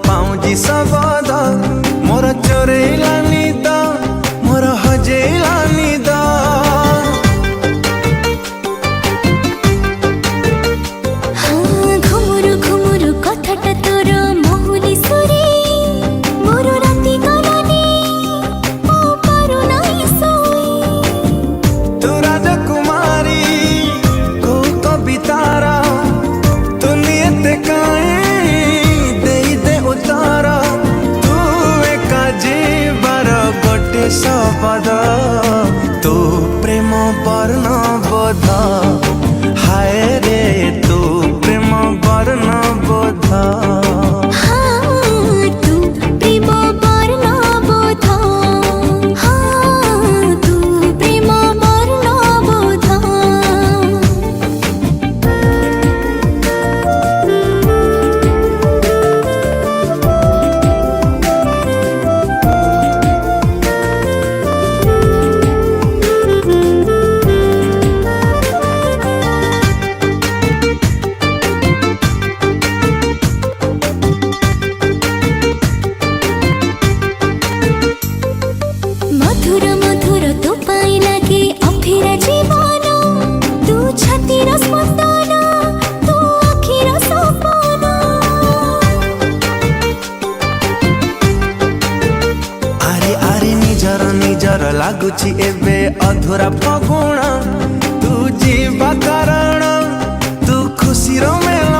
पाऊँजी सबद मोर चोरेला निद मोर हजेला निद घुमुरु घुमुरु कथाटा तोर महुली सुरे मोर राति गलानी ओ पारु नाई सोई तू राजकुमारी को कवितार तू नियते काए दे दे उतार तू एका जीवार गोटे शपथ तू प्रेम वर्ण बोध हाय रे तू प्रेम वर्ण बोध तू प्रेम वर्ण बोध तू प्रेम वर्ण बोध मधुर मधुर तो पाई लागे अफेरा जीवन तू छातीर स्पंदन तू अखिर सपन आरे आरे निजर निजर लागुची एबे अधूरा फगुण तू जीवा कारण तू खुशी रो मेला